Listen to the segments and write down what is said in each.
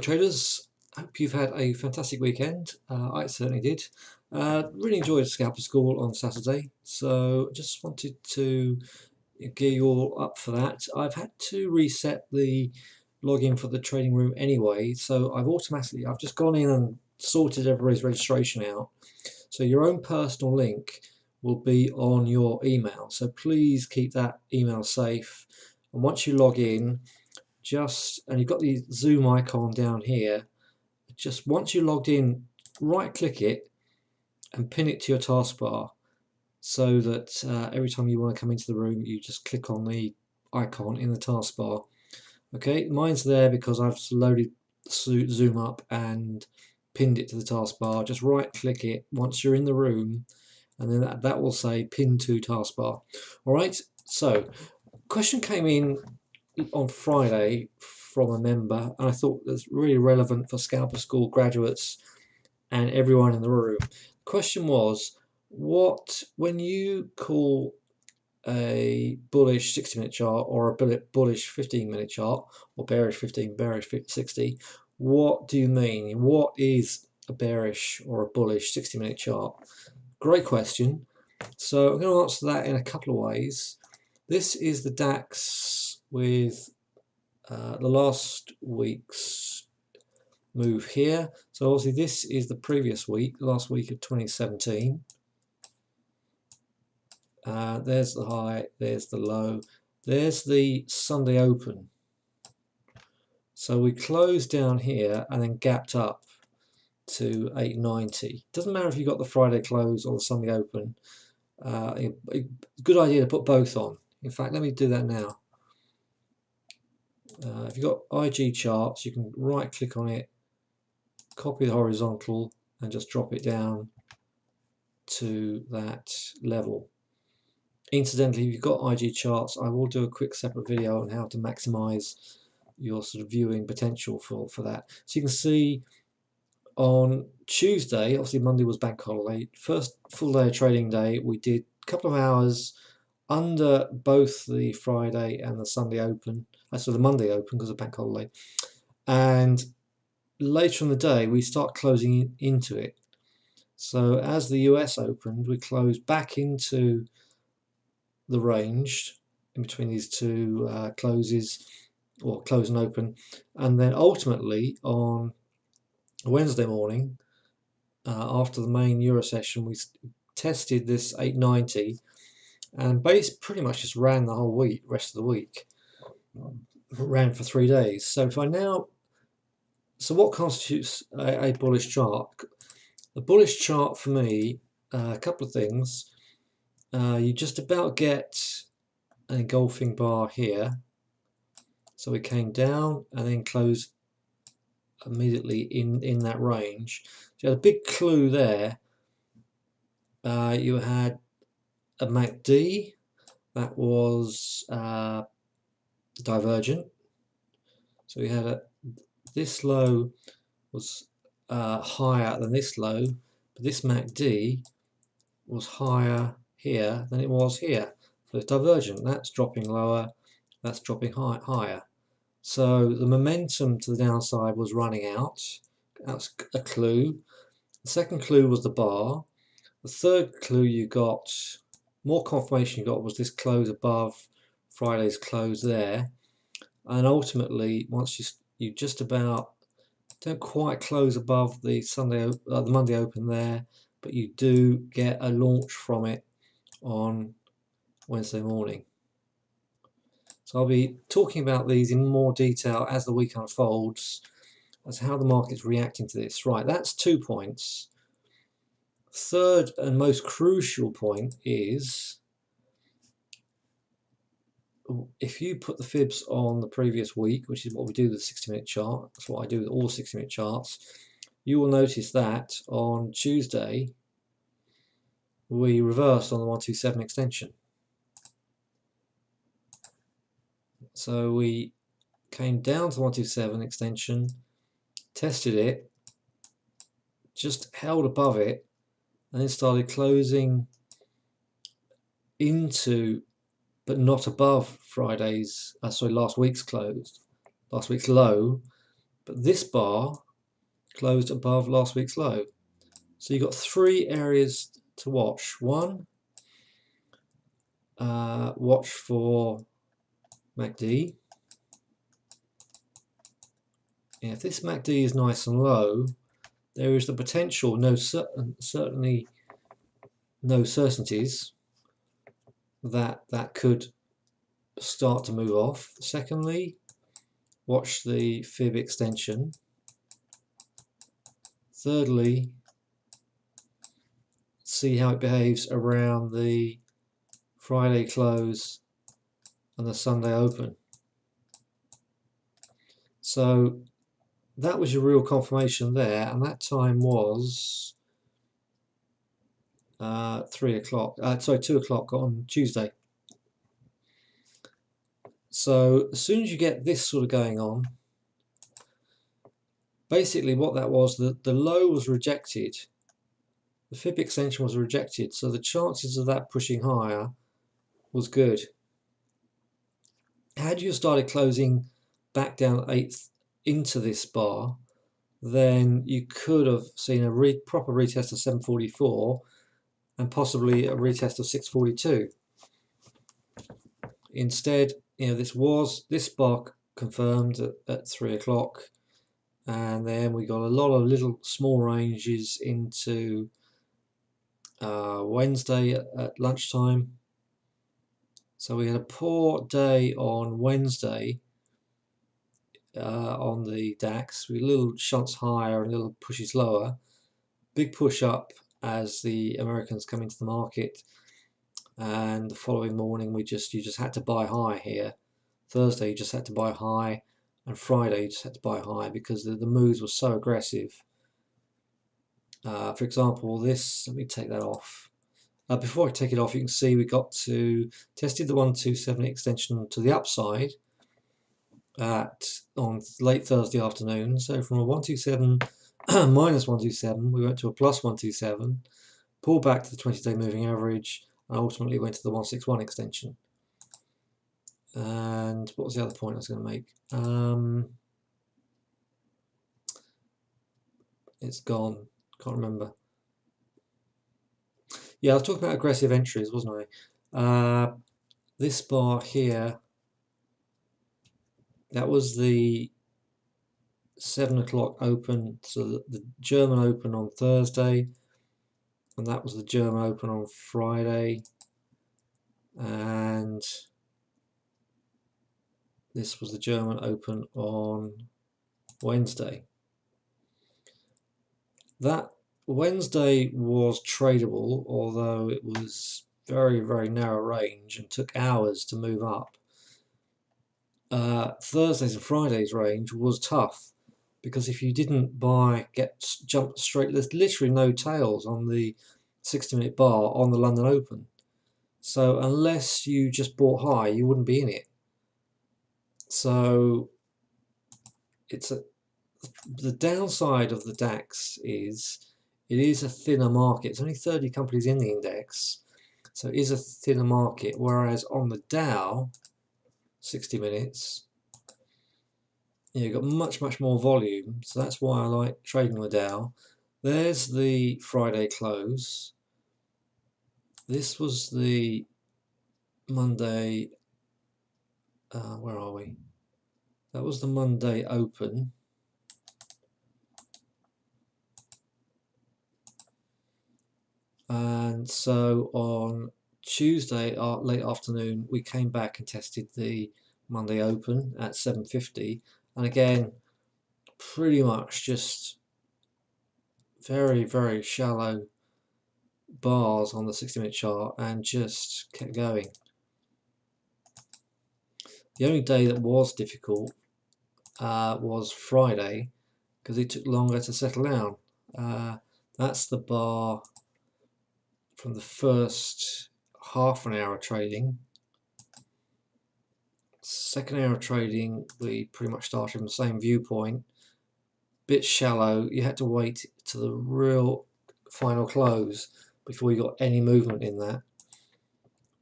traders, hope you've had a fantastic weekend. I certainly did. Really enjoyed Scalper School on Saturday, so just wanted to gear you all up for that. I've had to reset the login for the trading room anyway, so I've just gone in and sorted everybody's registration out. So your own personal link will be on your email, so please keep that email safe. And once you log in, and you've got the Zoom icon down here, just once you're logged in, right click it and pin it to your taskbar, so that every time you want to come into the room you just click on the icon in the taskbar. Okay, mine's there because I've loaded Zoom up and pinned it to the taskbar. Just right click it once you're in the room, and then that will say pin to taskbar. Alright, so question came in on Friday from a member, and I thought that's really relevant for Scalper School graduates and everyone in the room. The question was, when you call a bullish 60-minute chart or a bullish 15-minute chart, or bearish 15, bearish 60, what do you mean? What is a bearish or a bullish 60-minute chart? Great question. So I'm going to answer that in a couple of ways. This is the DAX with the last week's move here. So obviously this is the previous week, the last week of 2017. There's the high, there's the low, there's the Sunday open. So we closed down here and then gapped up to 890. Doesn't matter if you got the Friday close or the Sunday open. Good idea to put both on. In fact, let me do that now. If you've got IG charts, you can right click on it, copy the horizontal and just drop it down to that level. Incidentally, if you've got IG charts, I will do a quick separate video on how to maximize your sort of viewing potential for that. So you can see on Tuesday, obviously Monday was bank holiday, first full day of trading day, we did a couple of hours under both the Friday and the Sunday open, so the Monday open because of bank holiday, and later in the day we start closing into it. So as the US opened, we closed back into the range in between these two closes, or close and open, and then ultimately on Wednesday morning, after the main Euro session, we tested this 890 and pretty much just ran the whole week, rest of the week. Ran for 3 days. So what constitutes a bullish chart? A bullish chart for me, a couple of things. You just about get an engulfing bar here. So we came down and then closed immediately in that range. So you had a big clue there. You had a MACD that was divergent. So we had this low was higher than this low, but this MACD was higher here than it was here. So it's divergent. That's dropping lower, that's dropping higher. So the momentum to the downside was running out. That's a clue. The second clue was the bar. The third clue you got, more confirmation you got, was this close above Friday's close there. And ultimately, once you just about don't quite close above the the Monday open there, but you do get a launch from it on Wednesday morning. So I'll be talking about these in more detail as the week unfolds, as how the market's reacting to this. Right, that's 2 points. Third and most crucial point is, if you put the fibs on the previous week, which is what we do with the 60-minute chart, that's what I do with all 60-minute charts, you will notice that on Tuesday we reversed on the 127 extension. So we came down to the 127 extension, tested it, just held above it, and then started closing into, but not above last week's low, but this bar closed above last week's low. So you've got 3 areas to watch. One, watch for MACD. And if this MACD is nice and low, there is the potential, certainly no certainties, that could start to move off. Secondly, watch the fib extension. Thirdly, see how it behaves around the Friday close and the Sunday open. So that was your real confirmation there, and that time was 2 o'clock on Tuesday. So as soon as you get this sort of going on, basically what that was, the low was rejected, the fib extension was rejected, so the chances of that pushing higher was good. Had you started closing back down 1/8 into this bar, then you could have seen a proper retest of 744 and possibly a retest of 642. Instead, this bar confirmed at 3 o'clock, and then we got a lot of little small ranges into Wednesday at lunchtime. So we had a poor day on Wednesday on the DAX, with little shots higher and little pushes lower. Big push up as the Americans come into the market, and the following morning you just had to buy high here. Thursday you just had to buy high, and Friday you just had to buy high because the moves were so aggressive. For example, this, let me take that off. Before I take it off, you can see we tested the 127 extension to the upside on late Thursday afternoon. So from a 127 minus 127, we went to a plus 127, pulled back to the 20-day moving average, and ultimately went to the 161 extension. And what was the other point I was going to make? It's gone. Can't remember. Yeah, I was talking about aggressive entries, wasn't I? This bar here, that was the 7 o'clock open, so the German open on Thursday, and that was the German open on Friday, and this was the German open on Wednesday. That Wednesday was tradable, although it was very, very narrow range and took hours to move up. Thursday's and Friday's range was tough, because if you didn't jump straight, there's literally no tails on the 60-minute bar on the London Open. So unless you just bought high, you wouldn't be in it. So the downside of the DAX is it is a thinner market. It's only 30 companies in the index, so it is a thinner market. Whereas on the Dow, 60 minutes, you've got much more volume. So that's why I like trading the Dow. There's the Friday close. This was the Monday. Where are we? That was the Monday open. And so on Tuesday, late afternoon, we came back and tested the Monday open at 750, and again, pretty much just very shallow bars on the 60-minute chart, and just kept going. The only day that was difficult was Friday, because it took longer to settle down. That's the bar from the first half an hour of trading. Second hour of trading, we pretty much started from the same viewpoint. Bit shallow. You had to wait to the real final close before you got any movement in that.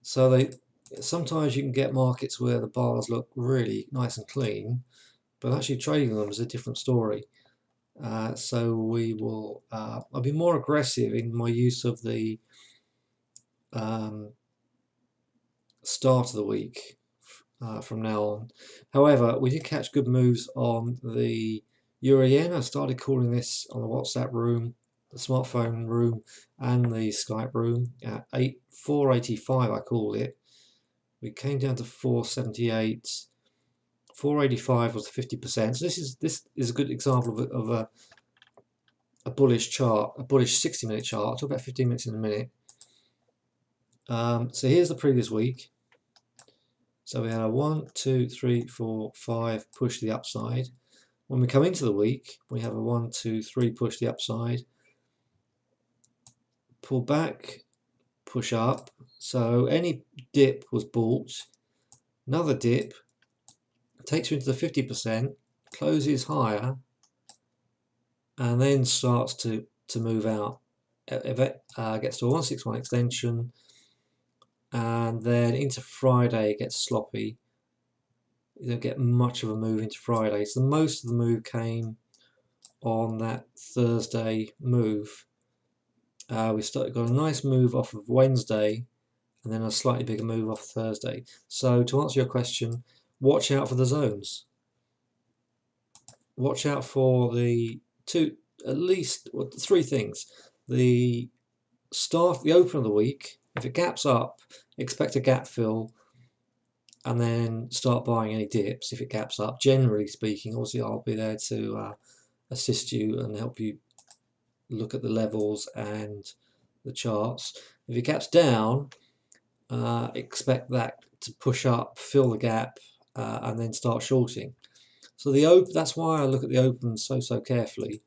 So sometimes you can get markets where the bars look really nice and clean, but actually trading them is a different story. So we will. I'll be more aggressive in my use of the start of the week from now on. However, we did catch good moves on the Euro Yen. I started calling this on the WhatsApp room, the smartphone room, and the Skype room at 485. I called it. We came down to 478. 485 was 50%. So this is a good example of a bullish chart, a bullish 60-minute chart. I'll talk about 15 minutes in a minute. So here's the previous week. So we had a 1, 2, 3, 4, 5 push the upside. When we come into the week, we have a 1, 2, 3 push the upside, pull back, push up. So any dip was bought. Another dip takes you into the 50%, closes higher, and then starts to move out. If it gets to a 161 extension, and then into Friday it gets sloppy. You don't get much of a move into Friday. So most of the move came on that Thursday move. We got a nice move off of Wednesday, and then a slightly bigger move off Thursday. So to answer your question, watch out for the zones. Watch out for the three things. The open of the week. If it gaps up, expect a gap fill, and then start buying any dips if it gaps up. Generally speaking, obviously I'll be there to assist you and help you look at the levels and the charts. If it gaps down, expect that to push up, fill the gap, and then start shorting. So that's why I look at the open so carefully,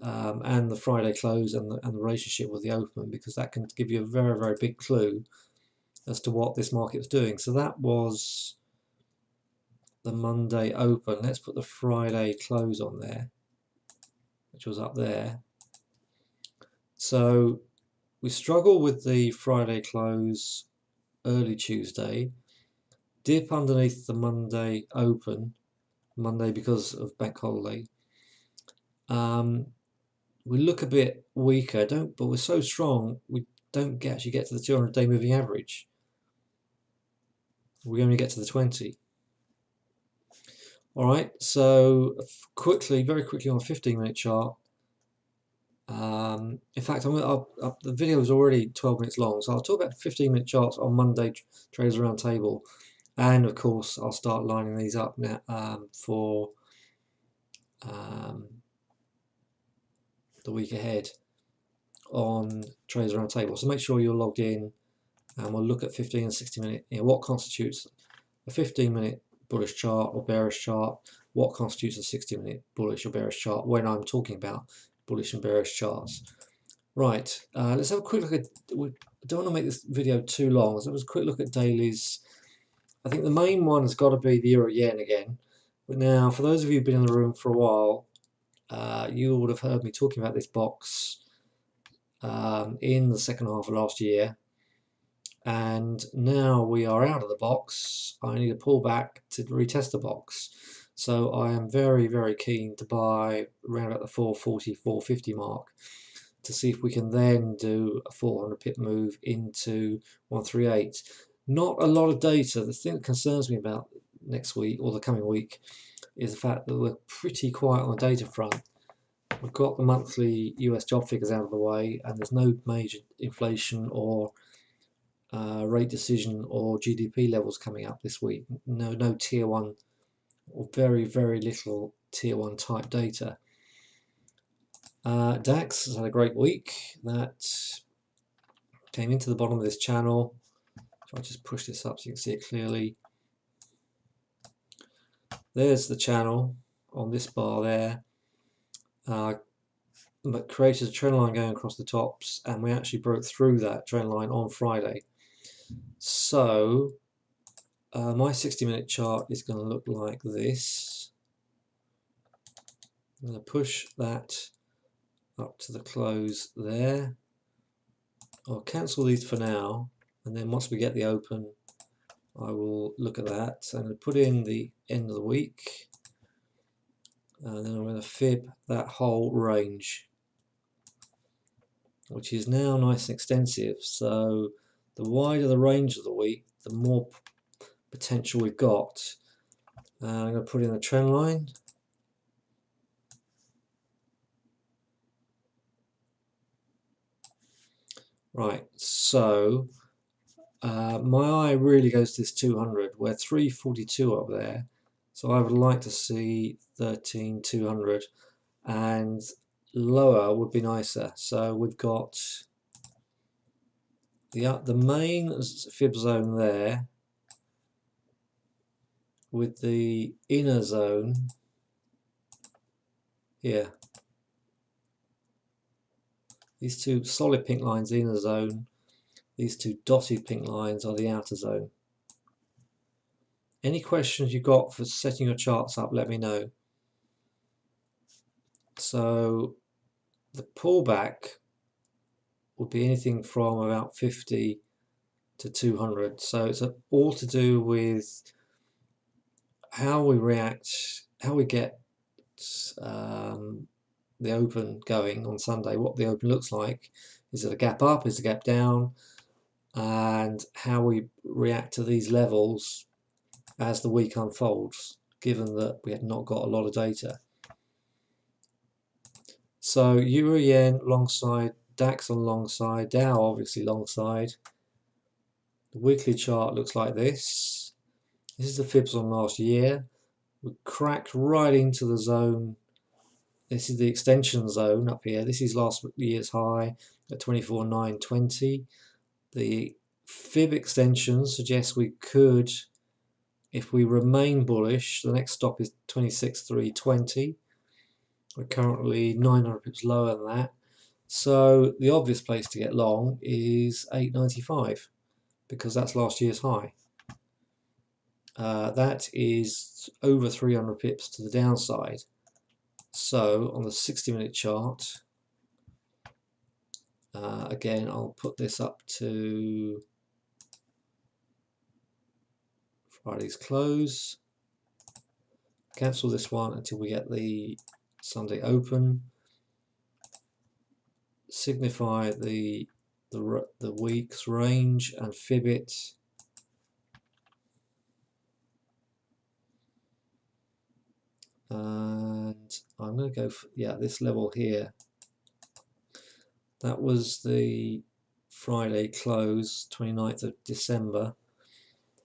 and the Friday close and the relationship with the open, because that can give you a very big clue as to what this market was doing. So that was the Monday open. Let's put the Friday close on there, which was up there. So we struggle with the Friday close early Tuesday, dip underneath the Monday open, Monday because of bank holiday. We look a bit weaker, but we're so strong we don't actually get to the 200-day moving average. We only get to the 20. All right, so very quickly on a 15-minute chart. In fact, the video is already 12 minutes long, so I'll talk about 15-minute charts on Monday Traders Roundtable, and of course I'll start lining these up now for the week ahead on Traders Roundtable. So make sure you're logged in, and we'll look at 15 and 60-minute. What constitutes a 15-minute bullish chart or bearish chart? What constitutes a 60-minute bullish or bearish chart when I'm talking about bullish and bearish charts? Right, let's have a quick look at. I don't want to make this video too long. Let's have a quick look at dailies. I think the main one has got to be the Euro Yen again. But now, for those of you who've been in the room for a while, you would have heard me talking about this box in the second half of last year. And now we are out of the box. I need to pull back to retest the box. So I am very keen to buy around about the 440, 450 mark to see if we can then do a 400 pip move into 138. Not a lot of data. The thing that concerns me about next week or the coming week is the fact that we're pretty quiet on the data front. We've got the monthly US job figures out of the way, and there's no major inflation or rate decision or GDP levels coming up this week. No tier 1 or very little tier 1 type data. DAX has had a great week. That came into the bottom of this channel. If I just push this up so you can see it clearly. There's the channel on this bar there. But created a trend line going across the tops, and we actually broke through that trend line on Friday. So my 60-minute chart is going to look like this. I'm going to push that up to the close there. I'll cancel these for now, and then once we get the open, I will look at that. So I'm going to put in the end of the week. and then I'm going to fib that whole range, which is now nice and extensive. So the wider the range of the week, the more potential we've got. I'm going to put in a trend line. Right, so my eye really goes to this 200. We're 342 up there, so I would like to see 13,200, and lower would be nicer. So we've got the main fib zone there, with the inner zone here. These two solid pink lines, the inner zone. These two dotted pink lines are the outer zone. Any questions you've got for setting your charts up, let me know. So the pullback would be anything from about 50 to 200. So it's all to do with how we react, how we get the open going on Sunday, what the open looks like. Is it a gap up? Is it a gap down? And how we react to these levels as the week unfolds, given that we have not got a lot of data. So Euro Yen long side, DAX on long side, Dow obviously long side. The weekly chart looks like this. This is the fibs on last year. We cracked right into the zone. This is the extension zone up here. This is last year's high at 24,920. The fib extension suggests we could, if we remain bullish, the next stop is 26,320. We're currently 900 pips lower than that. So the obvious place to get long is 895, because that's last year's high. That is over 300 pips to the downside. So on the 60-minute chart, again, I'll put this up to Friday's close. Cancel this one until we get the Sunday open. Signify the week's range and fib it. And I'm going to go for, this level here. That was the Friday close, 29th of December.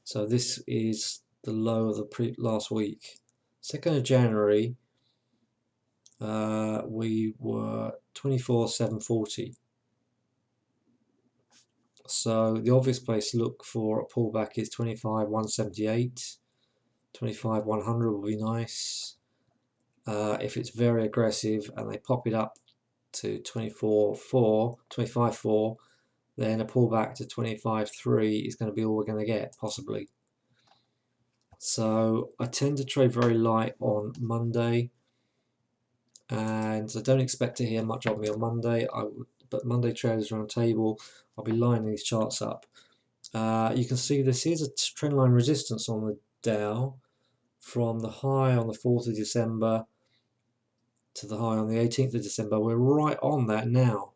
So this is the low of the last week. 2nd of January, we were 24,740. So the obvious place to look for a pullback is 25,178. 25,100 will be nice. If it's very aggressive and they pop it up to 24.4, 25.4, then a pullback to 25.3 is going to be all we're going to get, possibly. So I tend to trade very light on Monday, and I don't expect to hear much of me on Monday. But Monday Traders Roundtable, I'll be lining these charts up. You can see this is a trendline resistance on the Dow from the high on the 4th of December to the high on the 18th of December. We're right on that now.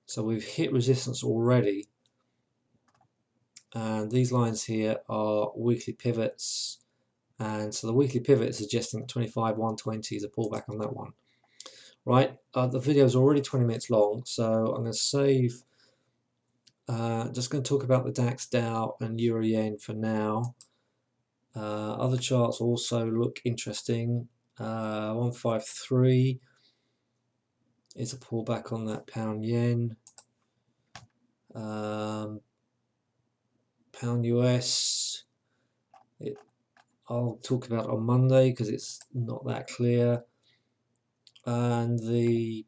So we've hit resistance already. And these lines here are weekly pivots. And so the weekly pivot is suggesting 25,120 is a pullback on that one. Right, the video is already 20 minutes long, so I'm going to save. Just going to talk about the DAX, Dow, and Euro Yen for now. Other charts also look interesting. 153 is a pullback on that pound yen. Pound US, I'll talk about on Monday because it's not that clear. And the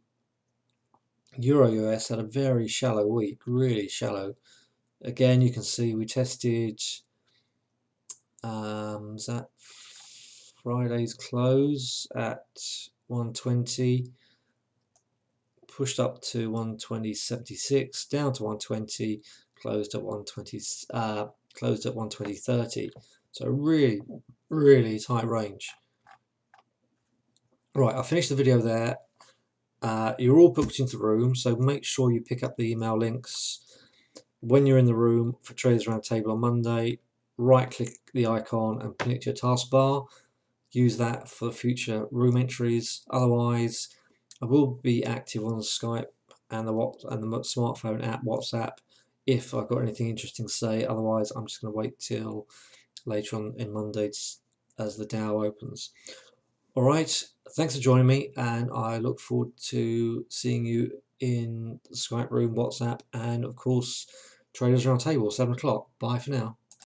Euro US had a very shallow week, really shallow. Again, you can see we tested is that Friday's close at 120, pushed up to 120.76, down to 120, closed at 120.30. So really, really tight range. Right, I finished the video there. You're all booked into the room, so make sure you pick up the email links when you're in the room for Traders Roundtable on Monday. Right click the icon and pin it to your taskbar. Use that for future room entries. Otherwise, I will be active on Skype and the smartphone app WhatsApp if I've got anything interesting to say. Otherwise, I'm just going to wait till later on in Monday as the DAO opens. All right, thanks for joining me, and I look forward to seeing you in the Skype room, WhatsApp, and of course, Traders Roundtable, 7 o'clock. Bye for now.